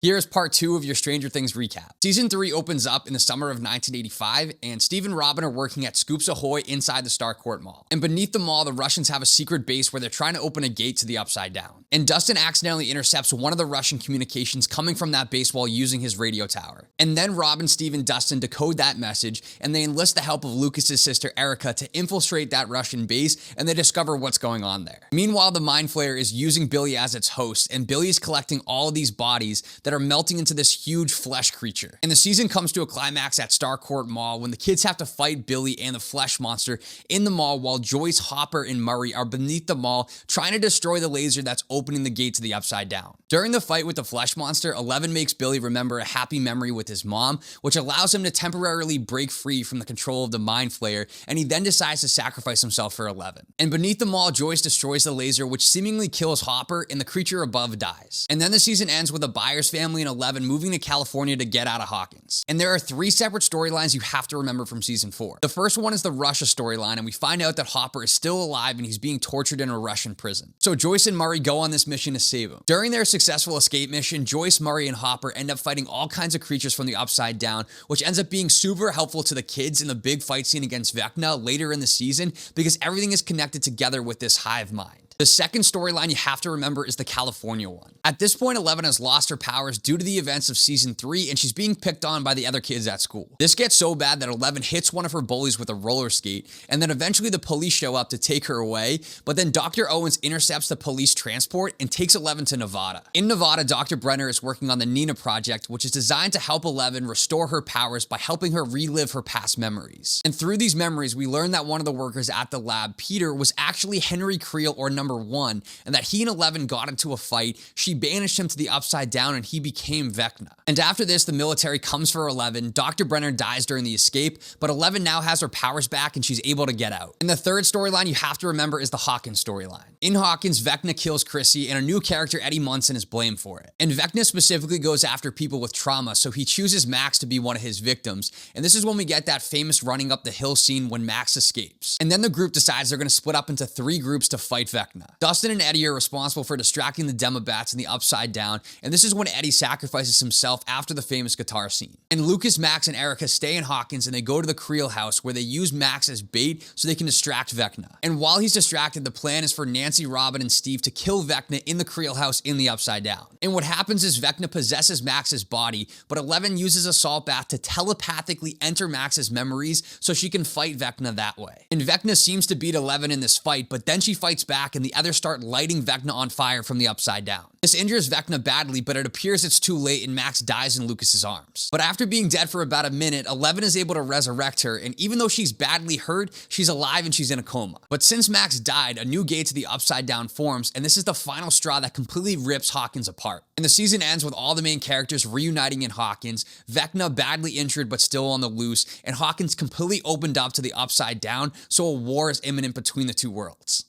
Here is part 2 of your Stranger Things recap. Season 3 opens up in the summer of 1985, and Steve and Robin are working at Scoops Ahoy inside the Starcourt Mall. And beneath the mall, the Russians have a secret base where they're trying to open a gate to the Upside Down. And Dustin accidentally intercepts one of the Russian communications coming from that base while using his radio tower. And then Robin, Steve, and Dustin decode that message, and they enlist the help of Lucas's sister Erica to infiltrate that Russian base, and they discover what's going on there. Meanwhile, the Mind Flayer is using Billy as its host, and Billy is collecting all of these bodies that are melting into this huge flesh creature. And the season comes to a climax at Starcourt Mall when the kids have to fight Billy and the flesh monster in the mall while Joyce, Hopper, and Murray are beneath the mall trying to destroy the laser that's opening the gate to the Upside Down. During the fight with the flesh monster, Eleven makes Billy remember a happy memory with his mom, which allows him to temporarily break free from the control of the Mind Flayer, and he then decides to sacrifice himself for Eleven. And beneath the mall, Joyce destroys the laser, which seemingly kills Hopper, and the creature above dies. And then the season ends with the Byers family and Eleven moving to California to get out of Hawkins. And there are 3 separate storylines you have to remember from season 4. The first one is the Russia storyline, and we find out that Hopper is still alive and he's being tortured in a Russian prison. So Joyce and Murray go on this mission to save him. During their successful escape mission, Joyce, Murray, and Hopper end up fighting all kinds of creatures from the Upside Down, which ends up being super helpful to the kids in the big fight scene against Vecna later in the season because everything is connected together with this hive mind. The second storyline you have to remember is the California one. At this point, Eleven has lost her powers due to the events of season 3, and she's being picked on by the other kids at school. This gets so bad that Eleven hits one of her bullies with a roller skate, and then eventually the police show up to take her away, but then Dr. Owens intercepts the police transport and takes Eleven to Nevada. In Nevada, Dr. Brenner is working on the Nina Project, which is designed to help Eleven restore her powers by helping her relive her past memories. And through these memories, we learn that one of the workers at the lab, Peter, was actually Henry Creel, or Number 1, and that he and Eleven got into a fight. She banished him to the Upside Down and he became Vecna. And after this, the military comes for Eleven. Dr. Brenner dies during the escape, but Eleven now has her powers back and she's able to get out. And the third storyline you have to remember is the Hawkins storyline. In Hawkins, Vecna kills Chrissy, and a new character, Eddie Munson, is blamed for it. And Vecna specifically goes after people with trauma, so he chooses Max to be one of his victims. And this is when we get that famous running up the hill scene when Max escapes. And then the group decides they're going to split up into 3 groups to fight Vecna. Dustin and Eddie are responsible for distracting the Demobats in the Upside Down, and this is when Eddie sacrifices himself after the famous guitar scene. And Lucas, Max, and Erica stay in Hawkins, and they go to the Creel house where they use Max as bait so they can distract Vecna. And while he's distracted, the plan is for Nancy, Robin, and Steve to kill Vecna in the Creel house in the Upside Down. And what happens is Vecna possesses Max's body, but Eleven uses a salt bath to telepathically enter Max's memories so she can fight Vecna that way. And Vecna seems to beat Eleven in this fight, but then she fights back and the others start lighting Vecna on fire from the Upside Down. This injures Vecna badly, but it appears it's too late and Max dies in Lucas's arms. But after being dead for about a minute, Eleven is able to resurrect her, and even though she's badly hurt, she's alive and she's in a coma. But since Max died, a new gate to the Upside Down forms, and this is the final straw that completely rips Hawkins apart. And the season ends with all the main characters reuniting in Hawkins, Vecna badly injured but still on the loose, and Hawkins completely opened up to the Upside Down, so a war is imminent between the 2 worlds.